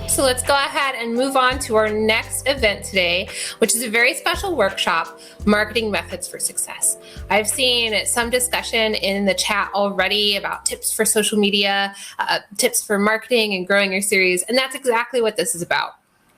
So let's go ahead and move on to our next event today, which is a very special workshop, Marketing Methods for Success. I've seen some discussion in the chat already about tips for social media, tips for marketing and growing your series, and that's exactly what this is about.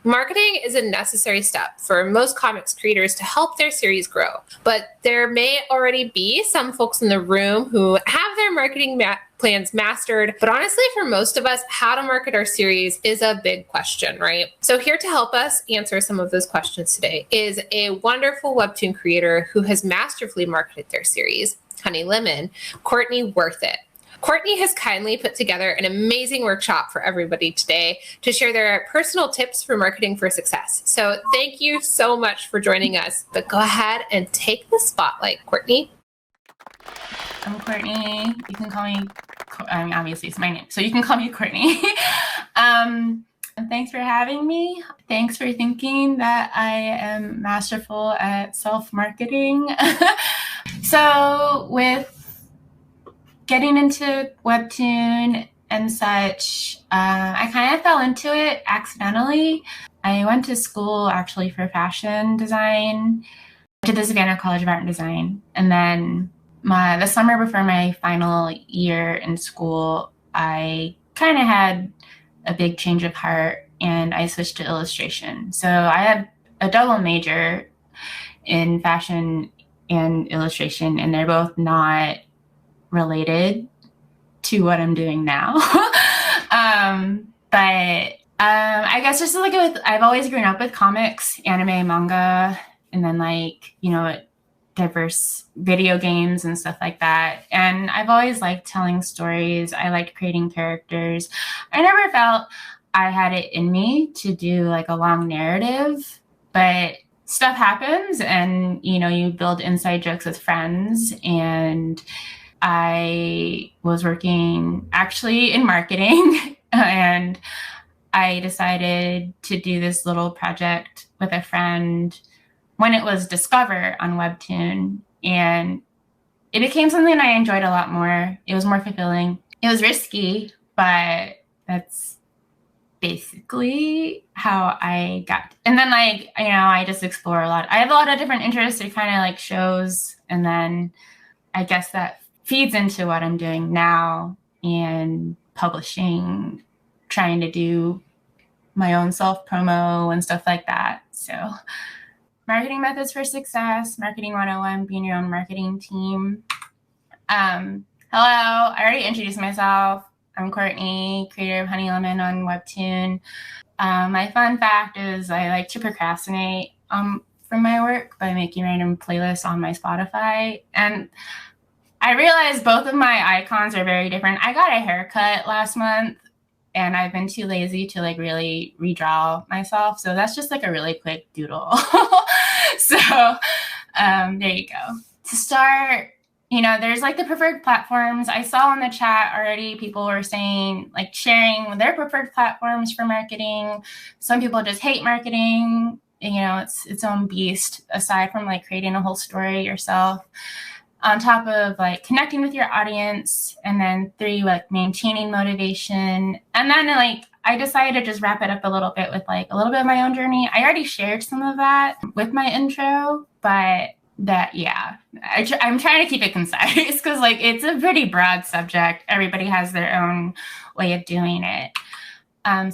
Marketing is a necessary step for most comics creators to help their series grow, but there may already be some folks in the room who have their marketing plans mastered, but honestly, for most of us, how to market our series is a big question, right? So here to help us answer some of those questions today is a wonderful Webtoon creator who has masterfully marketed their series, Honey Lemon, Courtney Worth It. Courtney has kindly put together an amazing workshop for everybody today to share their personal tips for marketing for success. So thank you so much for joining us, but go ahead and take the spotlight, Courtney. I'm Courtney. You can call me, obviously it's my name, so you can call me Courtney. And thanks for having me. Thanks for thinking that I am masterful at self-marketing. So with getting into Webtoon and such, I kind of fell into it accidentally. I went to school actually for fashion design, to the Savannah College of Art and Design. And then the summer before my final year in school, I kind of had a big change of heart and I switched to illustration. So I had a double major in fashion and illustration, and they're both not related to what I'm doing now. But I guess just like I've always grown up with comics, anime, manga, and then diverse video games and stuff like that. And I've always liked telling stories. I liked creating characters. I never felt I had it in me to do like a long narrative, but stuff happens and, you build inside jokes with friends. And I was working actually in marketing and I decided to do this little project with a friend when it was Discover on Webtoon, and it became something I enjoyed a lot more. It was more fulfilling. It was risky, but that's basically how I got. And then I just explore a lot. I have a lot of different interests. It kind of like shows, and then I guess that feeds into what I'm doing now and publishing, trying to do my own self-promo and stuff like that. So marketing methods for success, marketing 101, being your own marketing team. Hello, I already introduced myself. I'm Courtney, creator of Honey Lemon on Webtoon. My fun fact is I like to procrastinate from my work by making random playlists on my Spotify. And I realized both of my icons are very different. I got a haircut last month and I've been too lazy to really redraw myself. So that's just like a really quick doodle. So there you go. To start, there's like the preferred platforms. I saw in the chat already people were saying sharing their preferred platforms for marketing. Some people just hate marketing. It's its own beast aside from creating a whole story yourself. On top of connecting with your audience, and then 3, maintaining motivation. And then I decided to just wrap it up a little bit with a little bit of my own journey. I already shared some of that with my intro, but I'm trying to keep it concise because it's a pretty broad subject. Everybody has their own way of doing it.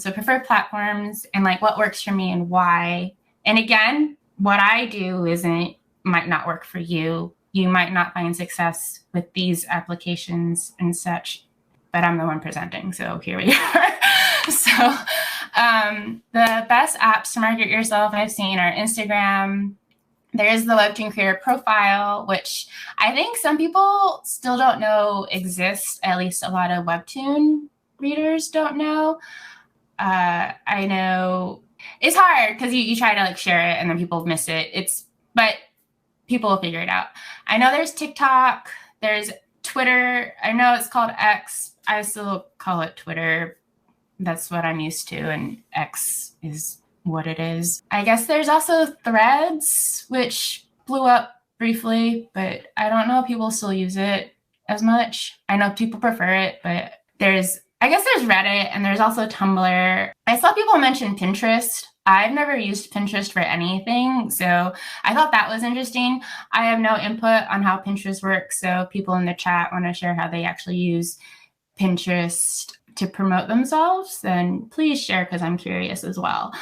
So preferred platforms and what works for me and why. And again, what I do might not work for you. You might not find success with these applications and such, but I'm the one presenting, so here we are. So the best apps to market yourself I've seen are Instagram. There's the Webtoon Creator Profile, which I think some people still don't know exists. At least a lot of Webtoon readers don't know. I know it's hard because you try to share it and then people miss it. But people will figure it out. I know there's TikTok, there's Twitter. I know it's called X. I still call it Twitter. That's what I'm used to, and X is what it is. I guess there's also Threads, which blew up briefly, but I don't know if people still use it as much. I know people prefer it, but there's I guess there's Reddit and there's also Tumblr. I saw people mention Pinterest. I've never used Pinterest for anything, so I thought that was interesting. I have no input on how Pinterest works, so people in the chat want to share how they actually use Pinterest to promote themselves, then please share because I'm curious as well.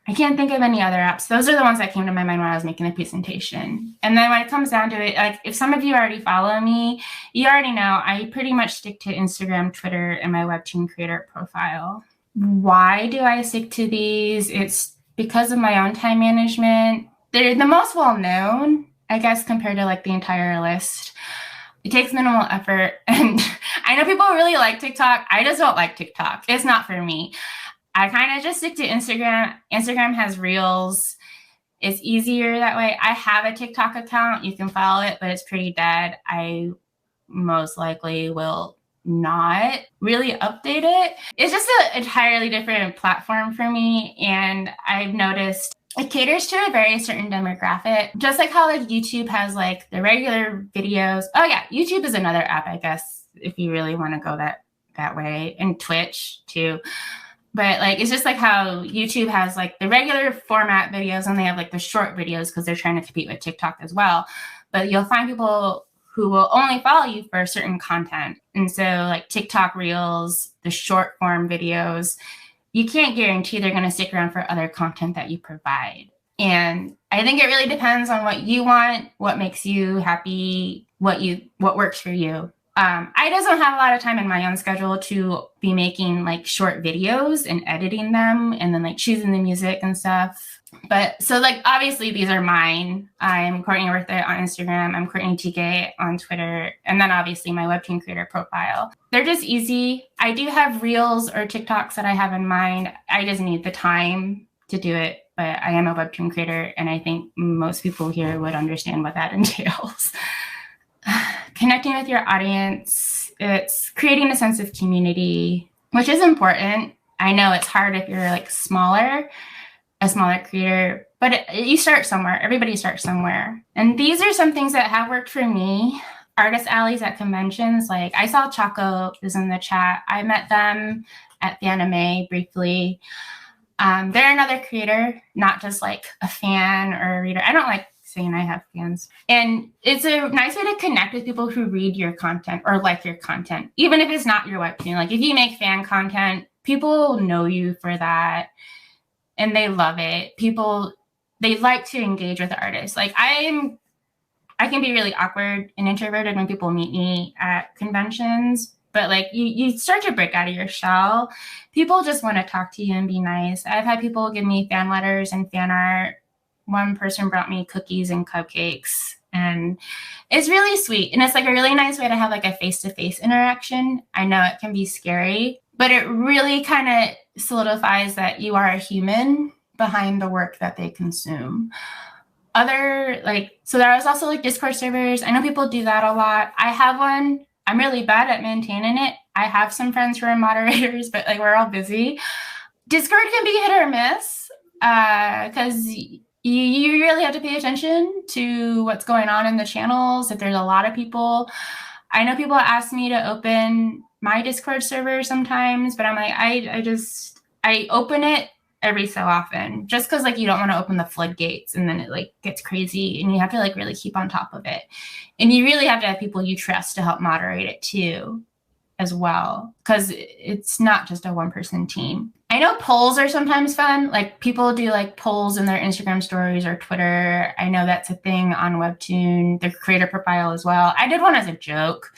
I can't think of any other apps. Those are the ones that came to my mind when I was making the presentation. And then when it comes down to it, like if some of you already follow me, you already know I pretty much stick to Instagram, Twitter, and my Webtoon creator profile. Why do I stick to these? It's because of my own time management. They're the most well-known, I guess, compared to like the entire list. It takes minimal effort. And I know people really like TikTok. I just don't like TikTok. It's not for me. I kind of just stick to Instagram. Instagram has Reels. It's easier that way. I have a TikTok account. You can follow it, but it's pretty dead. I most likely will not really update it. It's just an entirely different platform for me. And I've noticed it caters to a very certain demographic. Just like how like YouTube has like the regular videos. Oh yeah, YouTube is another app, I guess, if you really want to go that way. And Twitch too. But like, it's just like how YouTube has like the regular format videos and they have like the short videos because they're trying to compete with TikTok as well. But you'll find people who will only follow you for certain content. And so like TikTok Reels, the short form videos, you can't guarantee they're going to stick around for other content that you provide. And I think it really depends on what you want, what makes you happy, what works for you. I just don't have a lot of time in my own schedule to be making like short videos and editing them and then like choosing the music and stuff. But so like, obviously these are mine. I'm Courtney Worthit on Instagram. I'm Courtney TK on Twitter. And then obviously my Webtoon creator profile. They're just easy. I do have Reels or TikToks that I have in mind. I just need the time to do it. But I am a Webtoon creator and I think most people here would understand what that entails. Connecting with your audience, it's creating a sense of community, which is important. I know it's hard if you're like a smaller creator, but you start somewhere. Everybody starts somewhere. And these are some things that have worked for me. Artist alleys at conventions. Like I saw Choco is in the chat. I met them at the anime briefly. They're another creator, not just like a fan or a reader. I don't like saying I have fans. And it's a nice way to connect with people who read your content or like your content, even if it's not your webtoon. Like if you make fan content, people know you for that and they love it. They like to engage with the artists. Like I can be really awkward and introverted when people meet me at conventions, but like you start to break out of your shell. People just want to talk to you and be nice. I've had people give me fan letters and fan art. One person brought me cookies and cupcakes and it's really sweet. And it's like a really nice way to have like a face-to-face interaction. I know it can be scary, but it really kind of solidifies that you are a human behind the work that they consume. So there was also like Discord servers. I know people do that a lot. I have one. I'm really bad at maintaining it. I have some friends who are moderators, but like we're all busy. Discord can be hit or miss because you really have to pay attention to what's going on in the channels. If there's a lot of people, I know people ask me to open my Discord server sometimes, but I'm like, I open it every so often just because like you don't want to open the floodgates and then it like gets crazy and you have to like really keep on top of it. And you really have to have people you trust to help moderate it too as well, because it's not just a one-person team. I know polls are sometimes fun. Like people do like polls in their Instagram stories or Twitter. I know that's a thing on Webtoon, their creator profile as well. I did one as a joke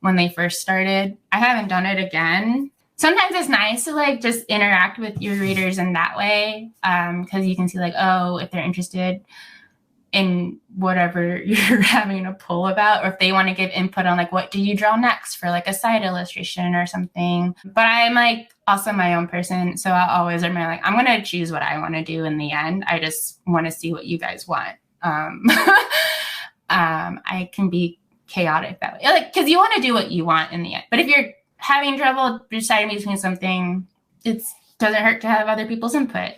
when they first started. I haven't done it again. Sometimes it's nice to like just interact with your readers in that way because you can see like, oh, if they're interested in whatever you're having a poll about, or if they want to give input on like, what do you draw next for like a side illustration or something. But I'm like also my own person. So I always am like, I'm going to choose what I want to do in the end. I just want to see what you guys want. I can be chaotic that way, like, because you want to do what you want in the end. But if you're having trouble deciding between something, it doesn't hurt to have other people's input.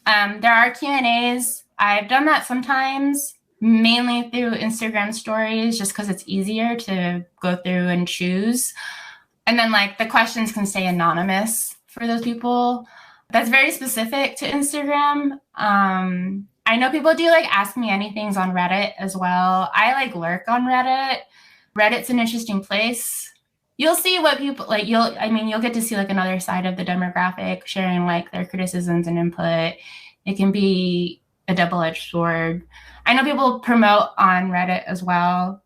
There are Q&As. I've done that sometimes, mainly through Instagram stories, just because it's easier to go through and choose. And then like the questions can stay anonymous for those people. That's very specific to Instagram. I know people do like ask me anythings on Reddit as well. I like lurk on Reddit. Reddit's an interesting place. You'll see what people like, you'll get to see like another side of the demographic sharing like their criticisms and input. It can be a double-edged sword. I know people promote on Reddit as well,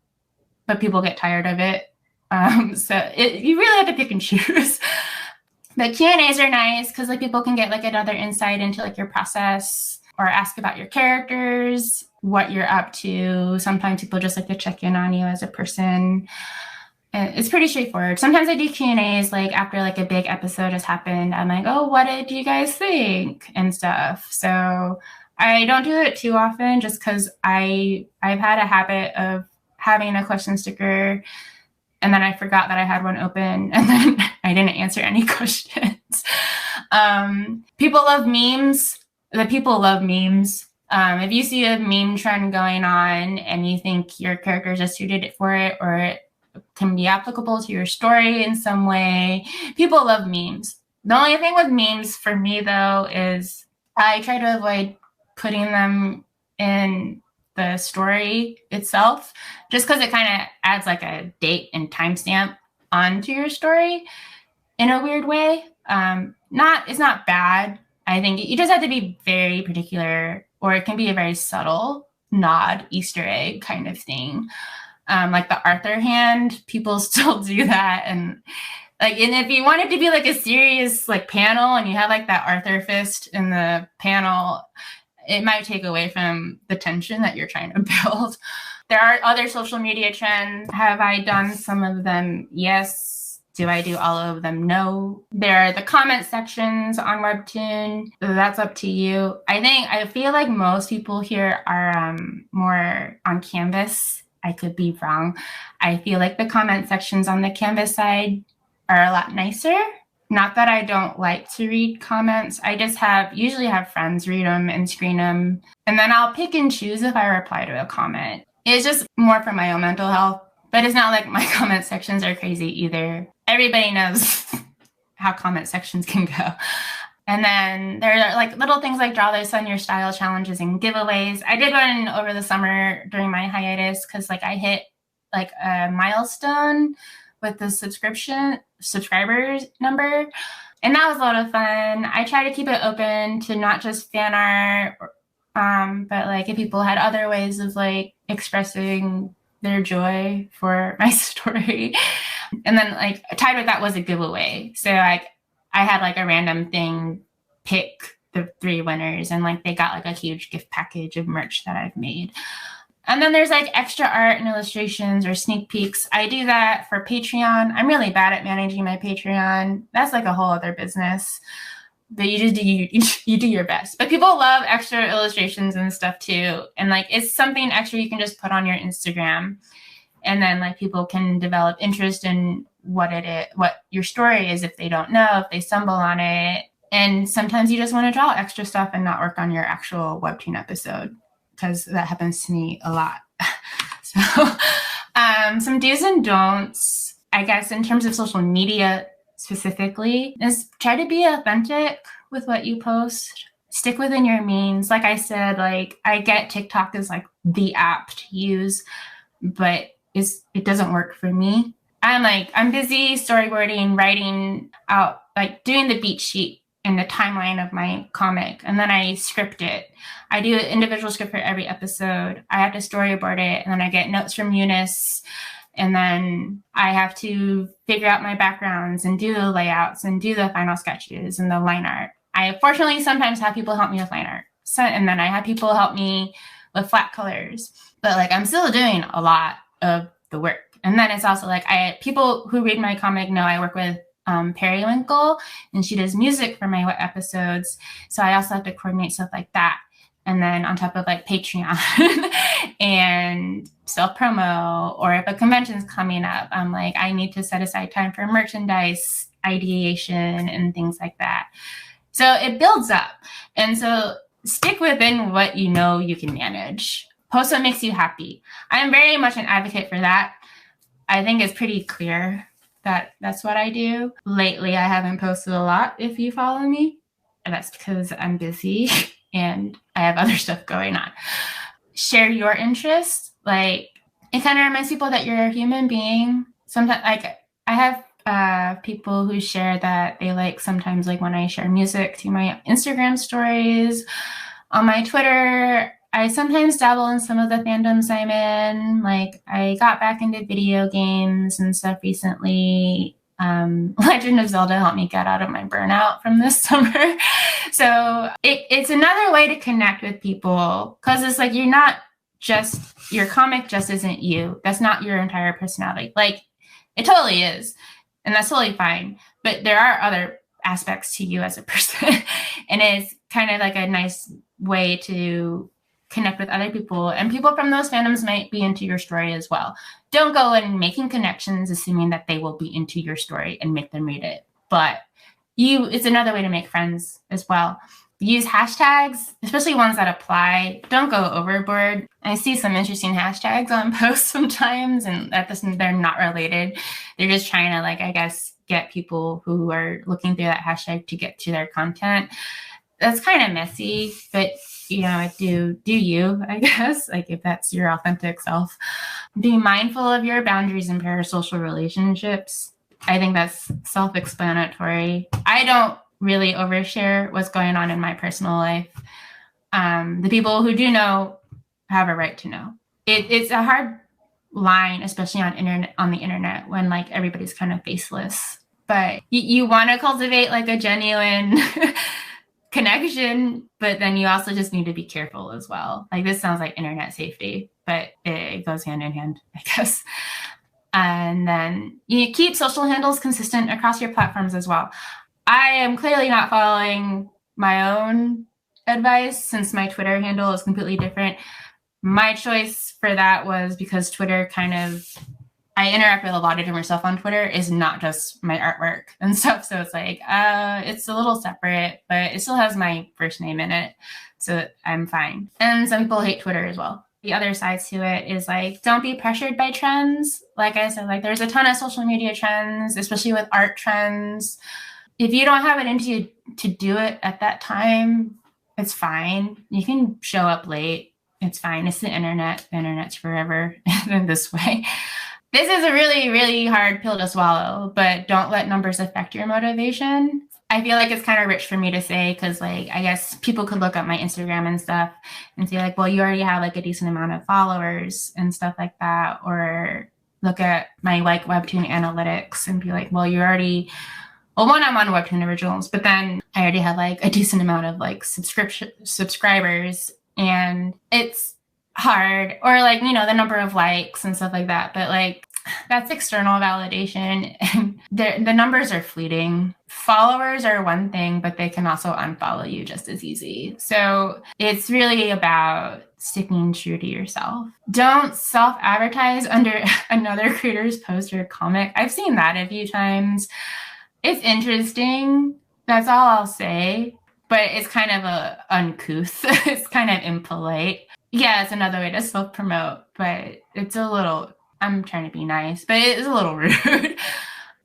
but people get tired of it. You really have to pick and choose. But Q&As are nice because like people can get like another insight into like your process or ask about your characters, what you're up to. Sometimes people just like to check in on you as a person. It's pretty straightforward. Sometimes I do Q&As like after like a big episode has happened. I'm like, oh, what did you guys think and stuff. So I don't do it too often just because I've had a habit of having a question sticker and then I forgot that I had one open and then I didn't answer any questions. People love memes. The people love memes. If you see a meme trend going on and you think your characters are suited for it or it can be applicable to your story in some way, people love memes. The only thing with memes for me though is I try to avoid putting them in the story itself, just because it kind of adds like a date and timestamp onto your story in a weird way. It's not bad. I think you just have to be very particular, or it can be a very subtle nod, Easter egg kind of thing. Like the Arthur hand, people still do that. And if you want it to be like a serious like panel and you have like that Arthur fist in the panel, it might take away from the tension that you're trying to build. There are other social media trends. Have I done some of them? Yes. Do I do all of them? No. There are the comment sections on Webtoon. That's up to you. I feel like most people here are more on Canvas. I could be wrong. I feel like the comment sections on the Canvas side are a lot nicer. Not that I don't like to read comments. I just usually have friends read them and screen them. And then I'll pick and choose if I reply to a comment. It's just more for my own mental health. But it's not like my comment sections are crazy either. Everybody knows how comment sections can go. And then there are like little things like draw this on your style challenges and giveaways. I did one over the summer during my hiatus because like I hit like a milestone with the subscribers number. And that was a lot of fun. I try to keep it open to not just fan art, but like if people had other ways of like expressing their joy for my story. And then like tied with that was a giveaway. So I had like a random thing pick the 3 winners and like they got like a huge gift package of merch that I've made. And then there's like extra art and illustrations or sneak peeks. I do that for Patreon. I'm really bad at managing my Patreon. That's like a whole other business. But you do your best. But people love extra illustrations and stuff too. And like it's something extra you can just put on your Instagram. And then like people can develop interest in what your story is if they don't know, if they stumble on it. And sometimes you just want to draw extra stuff and not work on your actual Webtoon episode, because that happens to me a lot. So some do's and don'ts, I guess, in terms of social media specifically, is try to be authentic with what you post. Stick within your means. Like I said, like I get TikTok is like the app to use, but it doesn't work for me. I'm busy storyboarding, writing out, like doing the beat sheet and the timeline of my comic, and then I script it. I do an individual script for every episode. I have to storyboard it, and then I get notes from Eunice, and then I have to figure out my backgrounds and do the layouts and do the final sketches and the line art. I fortunately sometimes have people help me with line art, and then I have people help me with flat colors. But like I'm still doing a lot of the work. And then it's also like people who read my comic know I work with Periwinkle, and she does music for my episodes. So I also have to coordinate stuff like that. And then on top of like Patreon and self-promo, or if a convention's coming up, I'm like, I need to set aside time for merchandise ideation and things like that. So it builds up. And so stick within what you know you can manage. Post what makes you happy. I'm very much an advocate for that. I think it's pretty clear That's what I do. Lately, I haven't posted a lot if you follow me. And that's because I'm busy and I have other stuff going on. Share your interests. Like, it kind of reminds people that you're a human being. Sometimes, like, I have people who share that they like sometimes, like, when I share music to my Instagram stories, on my Twitter. I sometimes dabble in some of the fandoms I'm in. Like, I got back into video games and stuff recently. Legend of Zelda helped me get out of my burnout from this summer. So it's another way to connect with people, because it's like, you're not just, your comic just isn't you. That's not your entire personality. Like, it totally is. And that's totally fine. But there are other aspects to you as a person. And it's kind of like a nice way to connect with other people, and people from those fandoms might be into your story as well. Don't go in making connections assuming that they will be into your story and make them read it. But it's another way to make friends as well. Use hashtags, especially ones that apply. Don't go overboard. I see some interesting hashtags on posts sometimes, and they're not related. They're just trying to, like, I guess, get people who are looking through that hashtag to get to their content. That's kind of messy, but do you, I guess, like, if that's your authentic self. Be mindful of your boundaries in parasocial relationships. I think that's self-explanatory. I don't really overshare what's going on in my personal life. The people who do know have a right to know. It's a hard line, especially on the internet, when, like, everybody's kind of faceless. But you want to cultivate, like, a genuine connection, but then you also just need to be careful as well. Like, this sounds like internet safety, but it goes hand in hand, I guess. And then you keep social handles consistent across your platforms as well. I am clearly not following my own advice, since my Twitter handle is completely different. My choice for that was because Twitter I interact with a lot of different stuff on Twitter. Is not just my artwork and stuff. So it's like, it's a little separate, but it still has my first name in it. So I'm fine. And some people hate Twitter as well. The other side to it is, like, don't be pressured by trends. Like I said, like, there's a ton of social media trends, especially with art trends. If you don't have it into you to do it at that time, it's fine. You can show up late. It's fine. It's the internet. The internet's forever in this way. This is a really, really hard pill to swallow, but don't let numbers affect your motivation. I feel like it's kind of rich for me to say, because, like, I guess people could look at my Instagram and stuff and say, like, well, you already have, like, a decent amount of followers and stuff like that. Or look at my, like, Webtoon analytics and be like, well, you already, well, one, I'm on Webtoon Originals, but then I already have, like, a decent amount of, like, subscribers, and it's hard. Or, like, the number of likes and stuff like that. But, like, that's external validation, and the numbers are fleeting. Followers are one thing, but they can also unfollow you just as easy. So it's really about sticking true to yourself. Don't self-advertise under another creator's post or comic. I've seen that a few times. It's interesting. That's all I'll say. But it's kind of uncouth. It's kind of impolite. Yeah, it's another way to self-promote, but it's a little, I'm trying to be nice, but it is a little rude.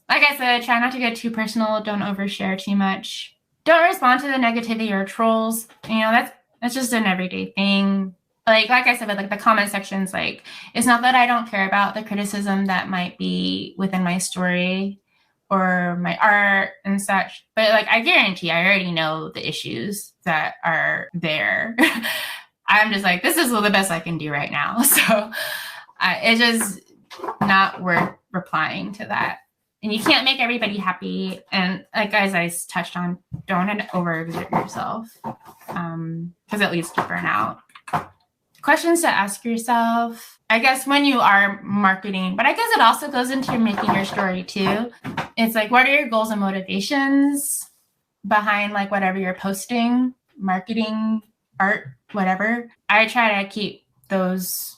Like I said, try not to get too personal. Don't overshare too much. Don't respond to the negativity or trolls. That's just an everyday thing. Like I said, with, like, the comment sections, like, it's not that I don't care about the criticism that might be within my story or my art and such, but, like, I guarantee I already know the issues that are there. I'm just like, this is the best I can do right now. So it's just not worth replying to that. And you can't make everybody happy. And, like, as I touched on, don't overexert yourself, because it leads to burnout. Questions to ask yourself, I guess, when you are marketing, but I guess it also goes into making your story too. It's like, what are your goals and motivations behind, like, whatever you're posting, marketing, art, whatever. I try to keep those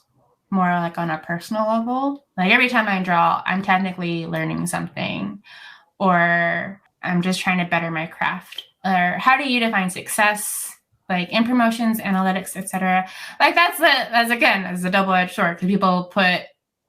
more, like, on a personal level. Like, every time I draw, I'm technically learning something, or I'm just trying to better my craft. Or how do you define success? Like, in promotions, analytics, etc. Like, that's a double-edged sword, because people put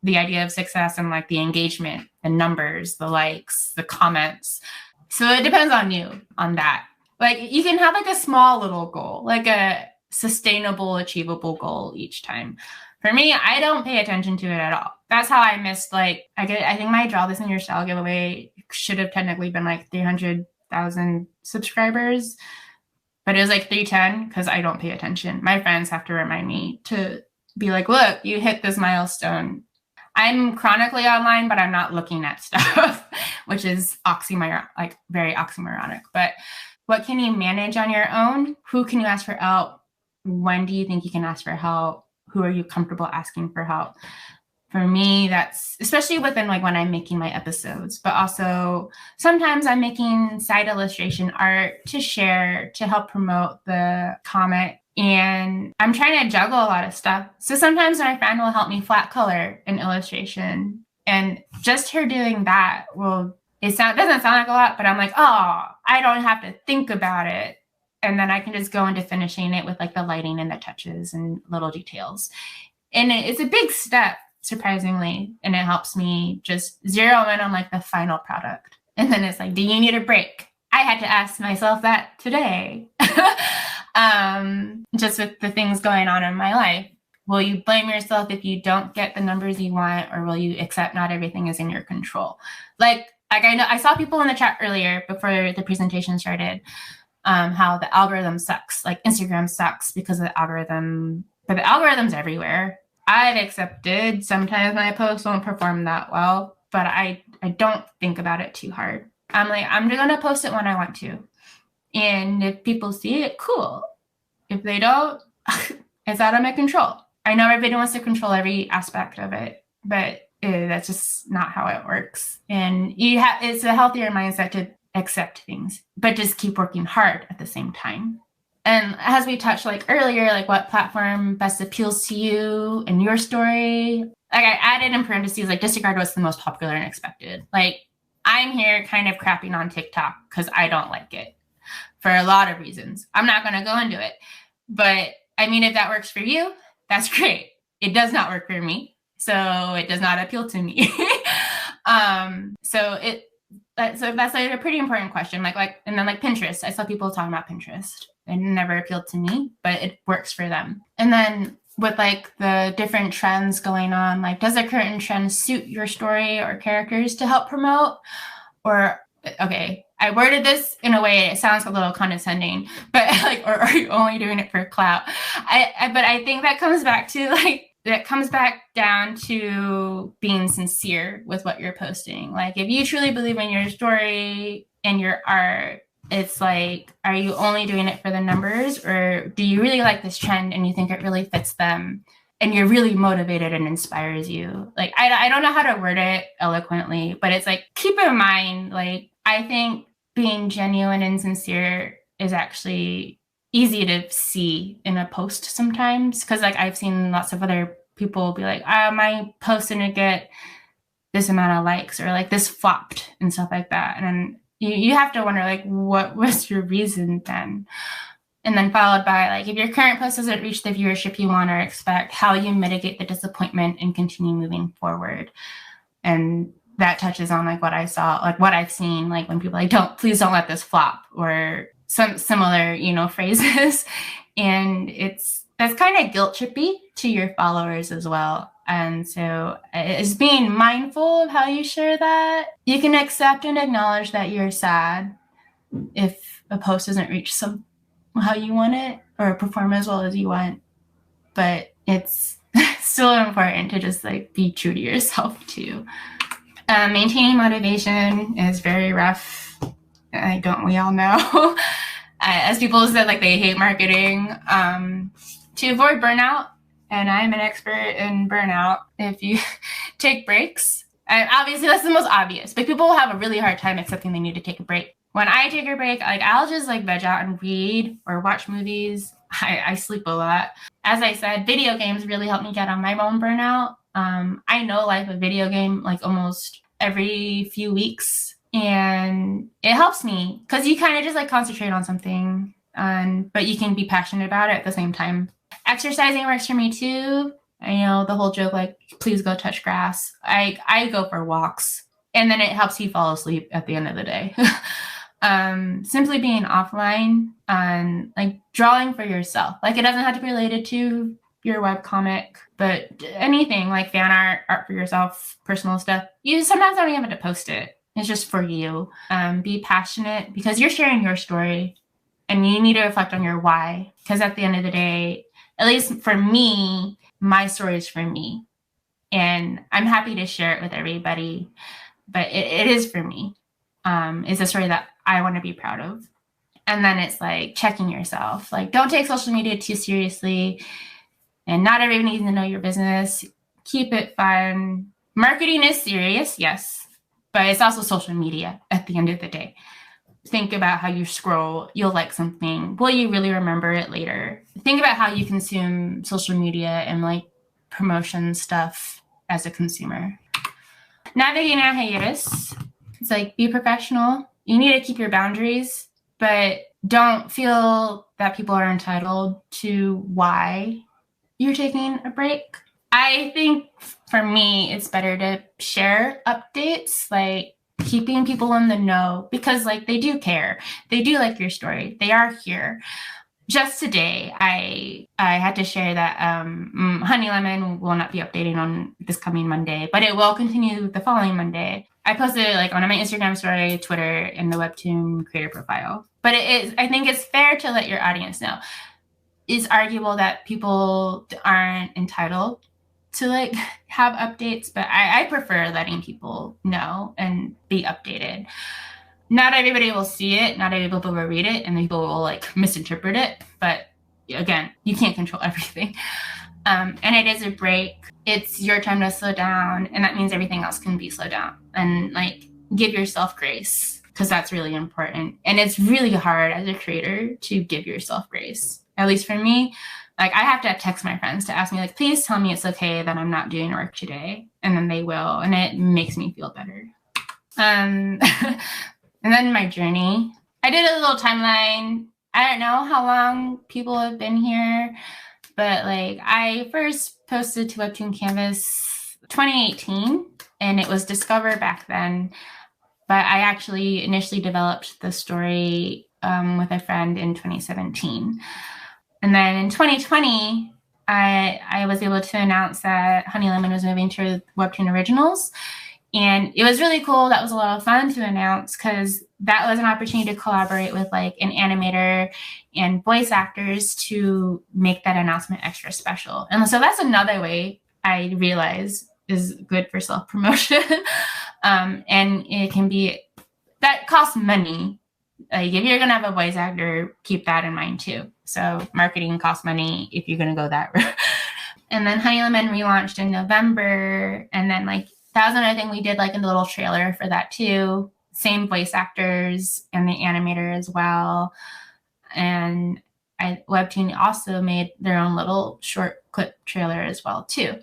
the idea of success and like the engagement, the numbers, the likes, the comments. So it depends on you on that. Like you can have like a small little goal, like a sustainable, achievable goal each time. For me, I don't pay attention to it at all. That's how I missed, like, I think my Draw This in Your Style giveaway should have technically been like 300,000 subscribers, but it was like 310 because I don't pay attention. My friends have to remind me to be like, look, you hit this milestone. I'm chronically online, but I'm not looking at stuff, which is like very oxymoronic. But what can you manage on your own? Who can you ask for help? When do you think you can ask for help? Who are you comfortable asking for help? For me, that's especially within like when I'm making my episodes, but also sometimes I'm making side illustration art to share to help promote the comic. And I'm trying to juggle a lot of stuff. So sometimes my friend will help me flat color an illustration. And just her doing that doesn't sound like a lot, but I'm like, oh, I don't have to think about it. And then I can just go into finishing it with like the lighting and the touches and little details. And it's a big step, surprisingly. And it helps me just zero in on like the final product. And then it's like, do you need a break? I had to ask myself that today. Just with the things going on in my life. Will you blame yourself if you don't get the numbers you want, or will you accept not everything is in your control? Like I know I saw people in the chat earlier before the presentation started, how the algorithm sucks. Like Instagram sucks because of the algorithm, but the algorithm's everywhere. I've accepted sometimes my posts won't perform that well, but I don't think about it too hard. I'm like, I'm gonna post it when I want to. And if people see it, cool. If they don't, it's out of my control. I know everybody wants to control every aspect of it, but that's just not how it works. And it's a healthier mindset to accept things, but just keep working hard at the same time. And as we touched like earlier, like what platform best appeals to you and your story, like I added in parentheses, like disregard what's the most popular and expected. Like I'm here kind of crapping on TikTok because I don't like it for a lot of reasons. I'm not going to go into it, but I mean, if that works for you, that's great. It does not work for me, so it does not appeal to me. So that's like a pretty important question. Like, and then like Pinterest, I saw people talking about Pinterest. It never appealed to me, but it works for them. And then with like the different trends going on, like does a current trend suit your story or characters to help promote? Or, okay, I worded this in a way, it sounds a little condescending, but like, or are you only doing it for clout? But I think that comes back down to being sincere with what you're posting. Like if you truly believe in your story and your art, it's like, are you only doing it for the numbers, or do you really like this trend and you think it really fits them and you're really motivated and inspires you? Like, I don't know how to word it eloquently, but it's like, keep in mind, like, I think being genuine and sincere is actually easy to see in a post sometimes. Cause like I've seen lots of other people be like, my post didn't get this amount of likes, or like this flopped and stuff like that. And you have to wonder, like, what was your reason then? And then followed by, like, if your current post doesn't reach the viewership you want or expect, how you mitigate the disappointment and continue moving forward. And that touches on, like, what I saw, like, what I've seen, like, when people are like, please don't let this flop, or some similar, phrases. And that's kind of guilt trippy to your followers as well. And so it's being mindful of how you share that. You can accept and acknowledge that you're sad if a post doesn't reach how you want it or perform as well as you want. But it's still important to just like be true to yourself too. Maintaining motivation is very rough. Don't we all know? As people said, like they hate marketing. To avoid burnout, and I'm an expert in burnout, if you take breaks, and obviously that's the most obvious, but people have a really hard time accepting they need to take a break. When I take a break, like I'll just like veg out and read or watch movies. I sleep a lot. As I said, video games really help me get on my own burnout. I know like a video game like almost every few weeks, and it helps me because you kind of just like concentrate on something, but you can be passionate about it at the same time. Exercising works for me too. The whole joke, like, please go touch grass. I go for walks, and then it helps you fall asleep at the end of the day. Simply being offline and like drawing for yourself. Like, it doesn't have to be related to your webcomic, but anything like fan art for yourself, personal stuff. You sometimes don't even have to post it. It's just for you. Be passionate, because you're sharing your story, and you need to reflect on your why. Because at the end of the day, at least for me, my story is for me, and I'm happy to share it with everybody, but it is for me. It's a story that I want to be proud of. And then it's like checking yourself. Like, don't take social media too seriously, and not everyone needs to know your business. Keep it fun. Marketing is serious, yes, but it's also social media at the end of the day. Think about how you scroll. You'll like something. Will you really remember it later? Think about how you consume social media and like promotion stuff as a consumer. Navigating a hiatus. It's like, be professional. You need to keep your boundaries, but don't feel that people are entitled to why you're taking a break. I think for me, it's better to share updates, like keeping people in the know, because like they do care. They do like your story. They are here. Just today, I had to share that Honey Lemon will not be updating on this coming Monday, but it will continue the following Monday. I posted it like on my Instagram story, Twitter, and the Webtoon creator profile. But I think it's fair to let your audience know. It's arguable that people aren't entitled to like have updates, but I prefer letting people know and be updated. Not everybody will see it, not everybody will read it, and people will like misinterpret it. But again, you can't control everything. And it is a break. It's your time to slow down, and that means everything else can be slowed down. And like, give yourself grace, because that's really important. And it's really hard as a creator to give yourself grace. At least for me, like, I have to text my friends to ask me, like, please tell me it's okay that I'm not doing work today. And then they will, and it makes me feel better. And then my journey. I did a little timeline. I don't know how long people have been here, but like, I first posted to Webtoon Canvas 2018, and it was discovered back then. But I actually initially developed the story with a friend in 2017. And then in 2020, I was able to announce that Honey Lemon was moving to Webtoon Originals. And it was really cool. That was a lot of fun to announce, because that was an opportunity to collaborate with like an animator and voice actors to make that announcement extra special. And so that's another way I realize is good for self-promotion. And it can be, that costs money. Like, if you're going to have a voice actor, keep that in mind too. So marketing costs money if you're going to go that route. And then Honey Lemon relaunched in November. And then like, that was another thing we did, like a little trailer for that too. Same voice actors and the animator as well. And Webtoon also made their own little short clip trailer as well too,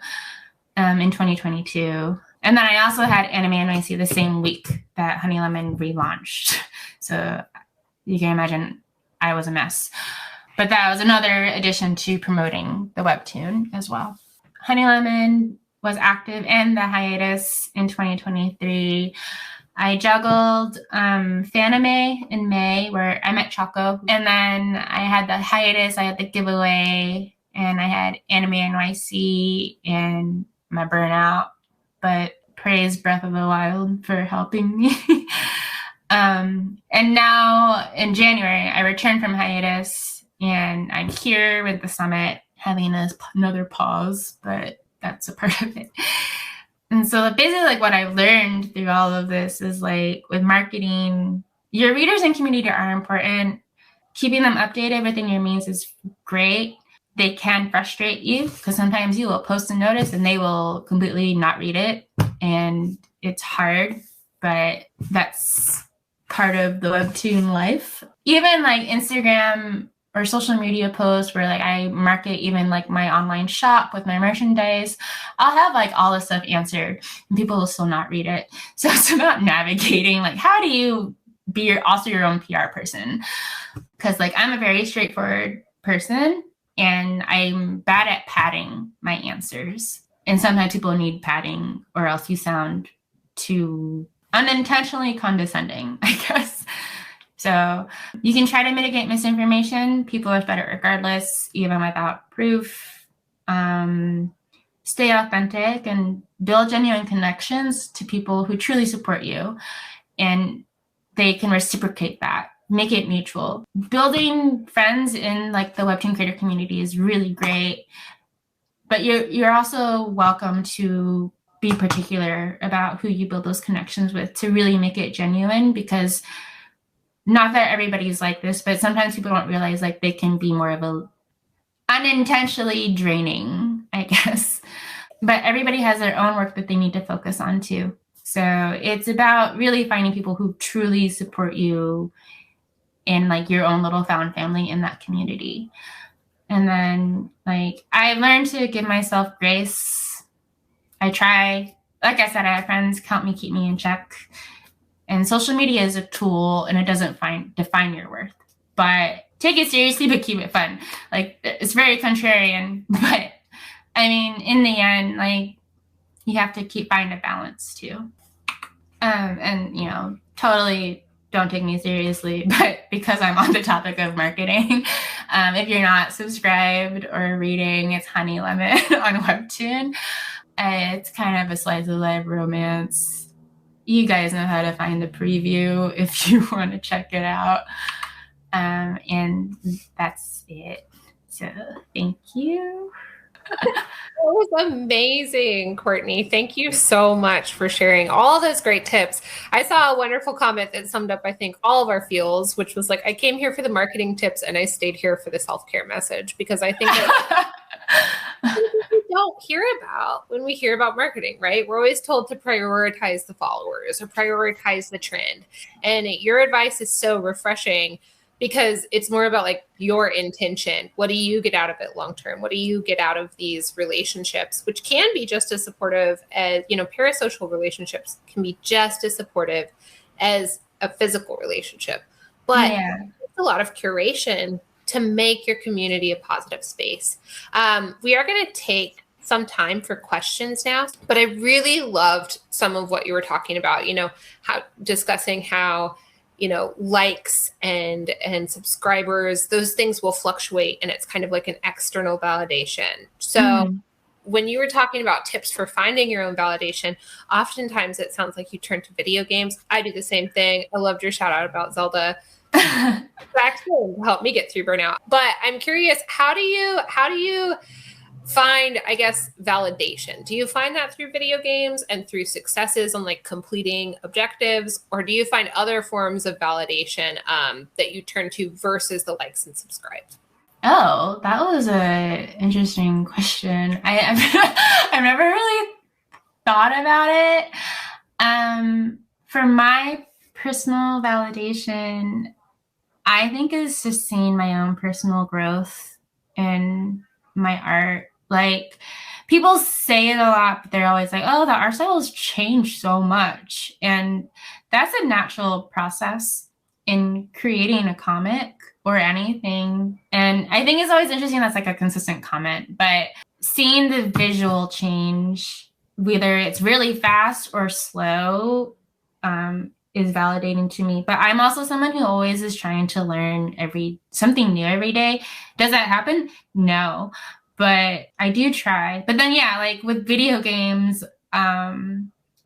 in 2022. And then I also had Anime NYC the same week that Honey Lemon relaunched. So you can imagine I was a mess. But that was another addition to promoting the Webtoon as well. Honey Lemon was active in the hiatus in 2023. I juggled Fanime in May, where I met Choco. And then I had the hiatus, I had the giveaway, and I had Anime NYC and my burnout. But praise Breath of the Wild for helping me. And now in January, I returned from hiatus, and I'm here with the summit, having another pause, but that's a part of it. And so basically, like, what I've learned through all of this is, like, with marketing, your readers and community are important. Keeping them updated within your means is great. They can frustrate you, because sometimes you will post a notice and they will completely not read it, and it's hard, but that's part of the Webtoon life. Even like Instagram or social media posts where like I market even like my online shop with my merchandise, I'll have like all this stuff answered and people will still not read it. So it's about navigating, like, how do you be also your own PR person? Because like, I'm a very straightforward person. And I'm bad at padding my answers. And sometimes people need padding or else you sound too unintentionally condescending, I guess. So you can try to mitigate misinformation. People are better regardless, even without proof. Stay authentic and build genuine connections to people who truly support you. And they can reciprocate that. Make it mutual. Building friends in like the Webtoon creator community is really great. But you're also welcome to be particular about who you build those connections with to really make it genuine, because not that everybody's like this, but sometimes people don't realize like they can be more of a unintentionally draining, I guess. But everybody has their own work that they need to focus on too. So it's about really finding people who truly support you in like your own little found family in that community. And then like I learned to give myself grace. I try, like I said, I have friends count me, keep me in check. And social media is a tool and it doesn't define your worth. But take it seriously, but keep it fun. Like it's very contrarian, but I mean, in the end, like you have to find a balance too. And you know, totally don't take me seriously, but because I'm on the topic of marketing, if you're not subscribed or reading, it's Honey Lemon on Webtoon. It's kind of a slice of life romance. You guys know how to find the preview if you want to check it out. And that's it. So thank you. That was amazing, Courtney. Thank you so much for sharing all those great tips. I saw a wonderful comment that summed up, I think, all of our feels, which was like, I came here for the marketing tips and I stayed here for the self-care message, because I think that we don't hear about when we hear about marketing, right? We're always told to prioritize the followers or prioritize the trend. And your advice is so refreshing, because it's more about like your intention. What do you get out of it long term? What do you get out of these relationships, which can be just as supportive as, you know, parasocial relationships can be just as supportive as a physical relationship. But it's a lot of curation to make your community a positive space. We are going to take some time for questions now, but I really loved some of what you were talking about, you know, discussing how, you know, likes and subscribers, those things will fluctuate, and it's kind of like an external validation. So when you were talking about tips for finding your own validation, oftentimes it sounds like you turn to video games. I do the same thing. I loved your shout out about Zelda. Actually helped me get through burnout. But I'm curious, how do you find, I guess, validation? Do you find that through video games and through successes on like completing objectives, or do you find other forms of validation that you turn to versus the likes and subscribes? Oh, that was a interesting question. I've never really thought about it. For my personal validation, I think it's just seeing my own personal growth in my art. Like people say it a lot, but they're always like, oh, the art style has changed so much. And that's a natural process in creating a comic or anything. And I think it's always interesting that's like a consistent comment, but seeing the visual change, whether it's really fast or slow, is validating to me. But I'm also someone who always is trying to learn something new every day. Does that happen? No. But I do try. But then, yeah, like with video games,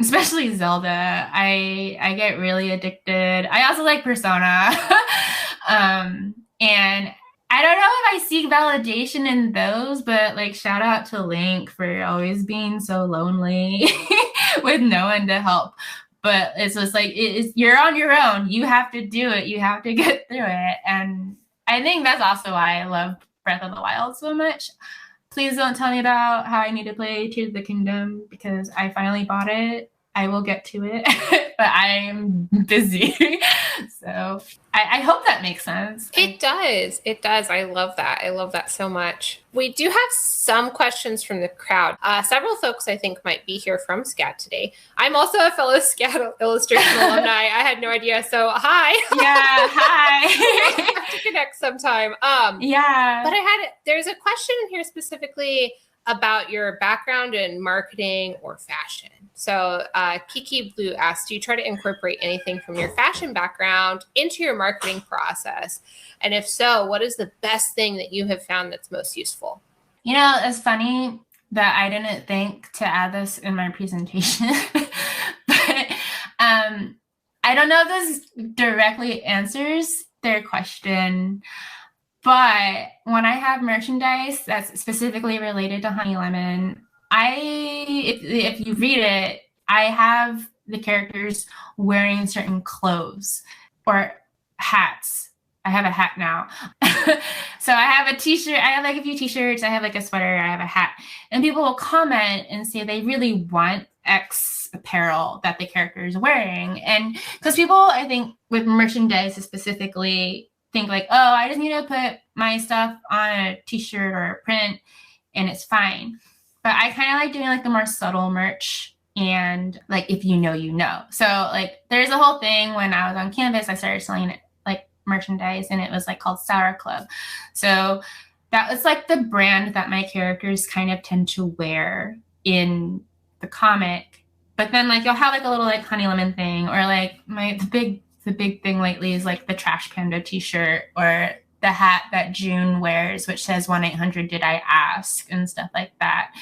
especially Zelda, I get really addicted. I also like Persona. And I don't know if I seek validation in those, but like shout out to Link for always being so lonely with no one to help. But it's just like, you're on your own. You have to do it. You have to get through it. And I think that's also why I love Breath of the Wild so much. Please don't tell me about how I need to play Tears of the Kingdom, because I finally bought it. I will get to it, but I'm busy. So I hope that makes sense. It does. It does. I love that. I love that so much. We do have some questions from the crowd. Several folks I think might be here from SCAD today. I'm also a fellow SCAD illustration alumni. I had no idea. So hi. Yeah, hi. connect sometime. Yeah. But there's a question in here specifically about your background in marketing or fashion. So Kiki Blue asked, do you try to incorporate anything from your fashion background into your marketing process? And if so, what is the best thing that you have found that's most useful? You know, it's funny that I didn't think to add this in my presentation, but I don't know if this directly answers their question, but when I have merchandise that's specifically related to Honey Lemon, if you read it, I have the characters wearing certain clothes or hats. I have a hat now. So I have a t-shirt. I have like a few t-shirts. I have like a sweater. I have a hat. And people will comment and say they really want X apparel that the character is wearing. And because people, I think with merchandise specifically, think like, oh, I just need to put my stuff on a t-shirt or a print and it's fine. But I kind of like doing like the more subtle merch. And like, if you know, you know. So like, there's a whole thing when I was on Canvas, I started selling it merchandise, and it was like called Sour Club. So that was like the brand that my characters kind of tend to wear in the comic. But then like you'll have like a little like Honey Lemon thing, or like the big thing lately is like the Trash Panda t-shirt, or the hat that June wears, which says 1-800 Did I Ask, and stuff like that.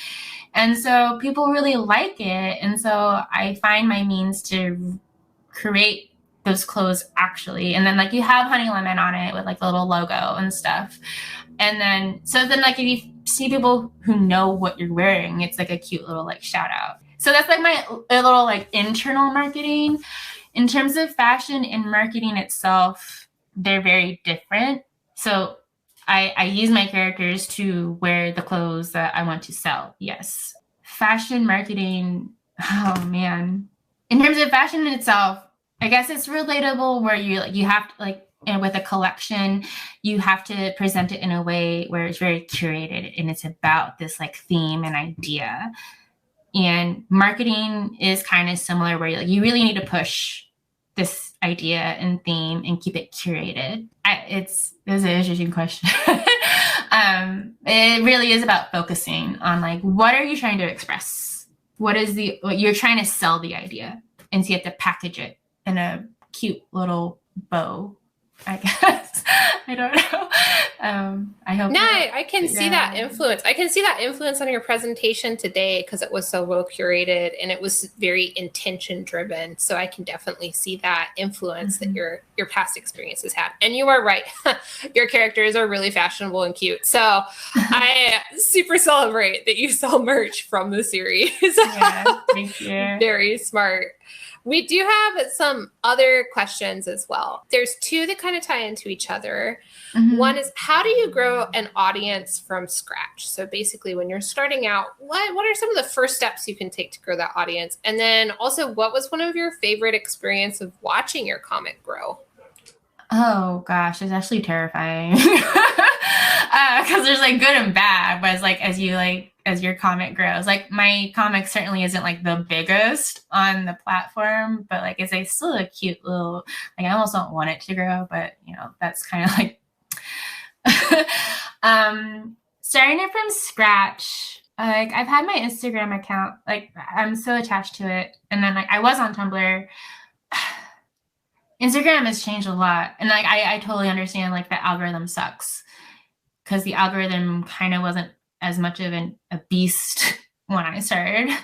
And so people really like it. And so I find my means to create those clothes actually. And then like you have Honey Lemon on it with like the little logo and stuff. And then, so then like if you see people who know what you're wearing, it's like a cute little like shout out. So that's like my little like internal marketing. In terms of fashion and marketing itself, they're very different. So I use my characters to wear the clothes that I want to sell. Yes. Fashion marketing, oh man. In terms of fashion itself, I guess it's relatable where you have to like, and with a collection, you have to present it in a way where it's very curated and it's about this like theme and idea. And marketing is kind of similar where you really need to push this idea and theme and keep it curated. It's an interesting question. It really is about focusing on like, what are you trying to express? What you're trying to sell the idea, and so you have to package it in a cute little bow, I guess. I don't know. I hope. No, I can see that influence. I can see that influence on your presentation today because it was so well curated and it was very intention driven. So I can definitely see that influence that your past experiences had. And you are right. Your characters are really fashionable and cute. So I super celebrate that you sell merch from the series. Yeah, thank you. Very smart. We do have some other questions as well. There's two that kind of tie into each other. Mm-hmm. One is, how do you grow an audience from scratch? So basically, when you're starting out, what are some of the first steps you can take to grow that audience? And then also, what was one of your favorite experience of watching your comic grow? Oh gosh, it's actually terrifying because there's like good and bad. But it's like as your comic grows, like my comic certainly isn't like the biggest on the platform, but like it's still a cute little, like I almost don't want it to grow, but you know, that's kind of like starting it from scratch. Like I've had my Instagram account, like I'm so attached to it, and then like I was on Tumblr. Instagram has changed a lot, and like I totally understand like the algorithm sucks because the algorithm kind of wasn't as much of a beast when I started.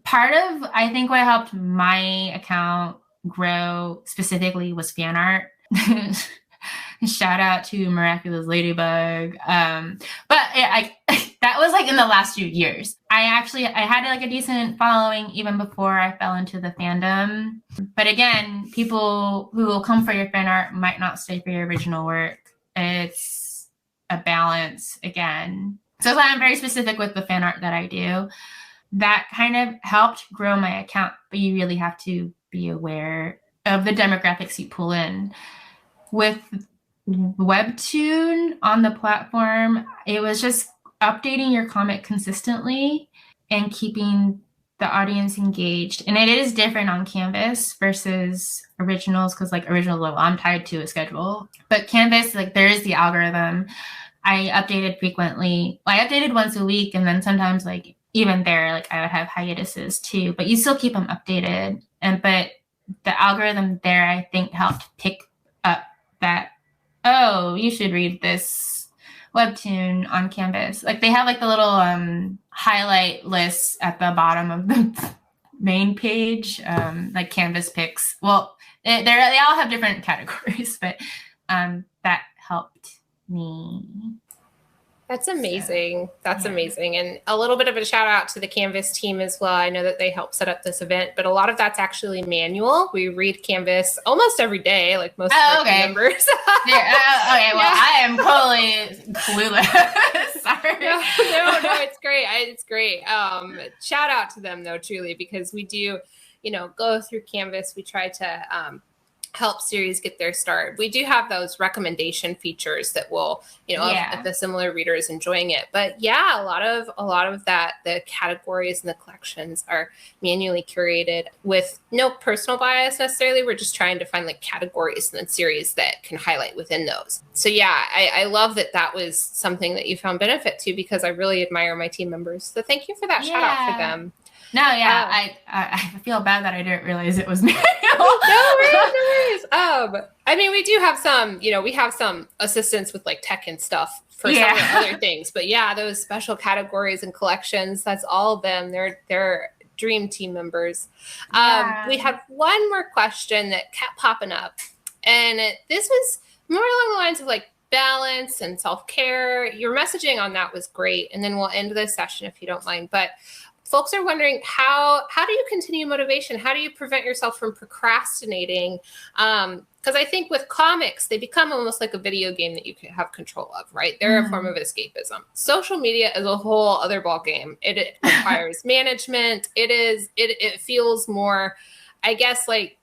Part of, I think, what helped my account grow specifically was fan art. Shout out to Miraculous Ladybug. But that was like in the last few years. I had like a decent following even before I fell into the fandom. But again, people who will come for your fan art might not stay for your original work. It's a balance again. So that's why I'm very specific with the fan art that I do. That kind of helped grow my account, but you really have to be aware of the demographics you pull in. With WEBTOON on the platform, it was just updating your comic consistently and keeping the audience engaged. And it is different on Canvas versus originals, because like originals, well, I'm tied to a schedule. But Canvas, like there is the algorithm. I updated frequently. Well, I updated once a week, and then sometimes like even there, like I would have hiatuses too. But you still keep them updated. But the algorithm there, I think, helped pick up that, oh, you should read this webtoon on Canvas. Like they have like the little highlight lists at the bottom of the main page, like Canvas picks. Well, they all have different categories, but that helped me. That's amazing. That's amazing. And a little bit of a shout out to the Canvas team as well. I know that they helped set up this event, but a lot of that's actually manual. We read Canvas almost every day, like most of our team members. Okay, well, I am totally clueless. Sorry. No, it's great. It's great. Shout out to them though, truly, because we do, go through Canvas. We try to help series get their start. We do have those recommendation features that will, if the similar reader is enjoying it. But yeah, a lot of that, the categories and the collections are manually curated with no personal bias necessarily. We're just trying to find like categories and then series that can highlight within those. So yeah, I love that was something that you found benefit to, because I really admire my team members. So thank you for that shout out for them. No, yeah, I feel bad that I didn't realize it was manual. No worries. I mean, we do have some, we have some assistance with like tech and stuff for some of the other things, but yeah, those special categories and collections, that's all of them. They're dream team members. We had one more question that kept popping up, and this was more along the lines of like balance and self-care. Your messaging on that was great. And then we'll end this session if you don't mind, but folks are wondering, how do you continue motivation? How do you prevent yourself from procrastinating? Because I think with comics, they become almost like a video game that you can have control of, right? They're a form of escapism. Social media is a whole other ballgame. It requires management. It feels more, I guess, like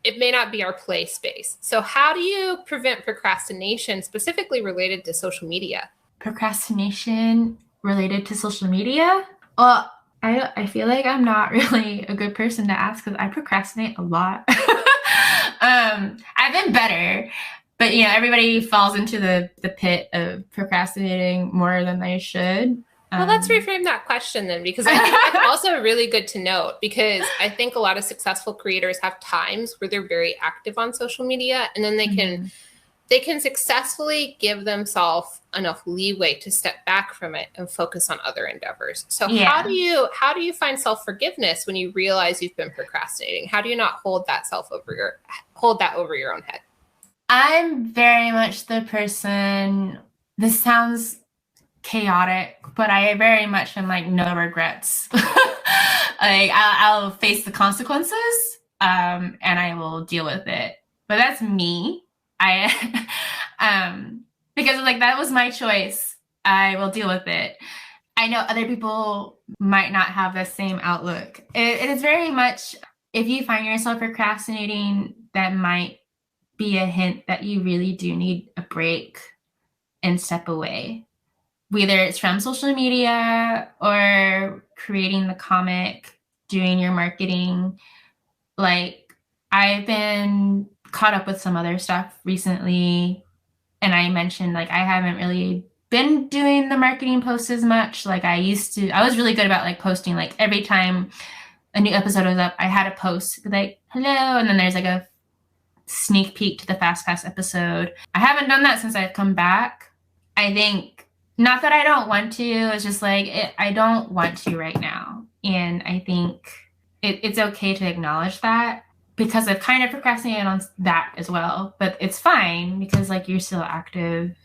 it may not be our play space. So how do you prevent procrastination specifically related to social media? Procrastination related to social media? Well, I feel like I'm not really a good person to ask because I procrastinate a lot. I've been better, but everybody falls into the pit of procrastinating more than they should. Well, let's reframe that question then, because I think that's also really good to note, because I think a lot of successful creators have times where they're very active on social media, and then they can successfully give themselves enough leeway to step back from it and focus on other endeavors. So how do you find self-forgiveness when you realize you've been procrastinating? How do you not hold that over your own head? I'm very much the person, this sounds chaotic, but I very much am like no regrets. Like I'll face the consequences, and I will deal with it. But that's me. Because like that was my choice. I will deal with it. I know other people might not have the same outlook. It is very much, if you find yourself procrastinating, that might be a hint that you really do need a break and step away. Whether it's from social media or creating the comic, doing your marketing. Like I've been caught up with some other stuff recently, and I mentioned like I haven't really been doing the marketing posts as much like I used to. I was really good about like posting, like every time a new episode was up, I had a post like hello, and then there's like a sneak peek to the Fast Pass episode. I haven't done that since I've come back. I think not that I don't want to, it's just like I don't want to right now, and I think it's okay to acknowledge that, because I've kind of procrastinated on that as well, but it's fine because like you're still active.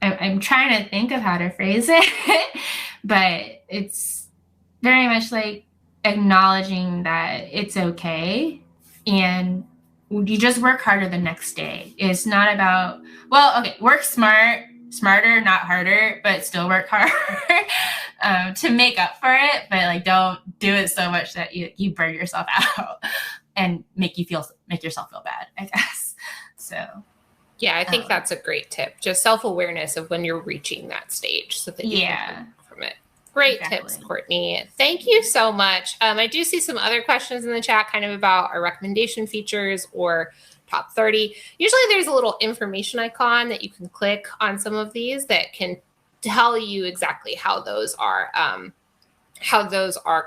I'm trying to think of how to phrase it, but it's very much like acknowledging that it's okay, and you just work harder the next day. It's not about, work smarter, not harder, but still work hard to make up for it, but like don't do it so much that you burn yourself out and make yourself feel bad, I guess. So yeah, I think that's a great tip. Just self-awareness of when you're reaching that stage so that you can learn from it. Great tips, Courtney. Thank you so much. I do see some other questions in the chat kind of about our recommendation features or top 30. Usually there's a little information icon that you can click on some of these that can tell you exactly how those are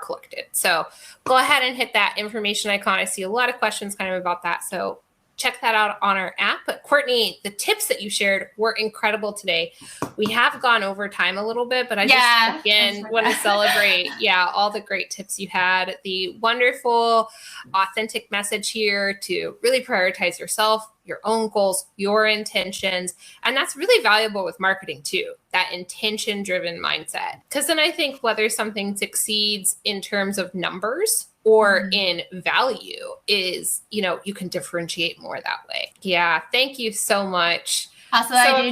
collected. So go ahead and hit that information icon. I see a lot of questions kind of about that. So check that out on our app. But Courtney, the tips that you shared were incredible today. We have gone over time a little bit, but I just again want to celebrate, all the great tips you had, the wonderful, authentic message here to really prioritize yourself, your own goals, your intentions. And that's really valuable with marketing too, that intention-driven mindset. Because then I think whether something succeeds in terms of numbers or in value is, you can differentiate more that way. Yeah. Thank you so much. Also, I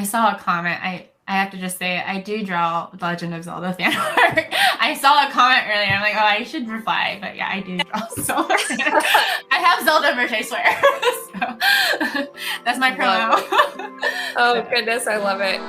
saw a comment. I have to just say, I do draw Legend of Zelda fan art. I saw a comment earlier. I'm like, oh, I should reply. But yeah, I do draw Zelda. I have Zelda merch, I swear. So, that's my promo. Oh, goodness. I love it.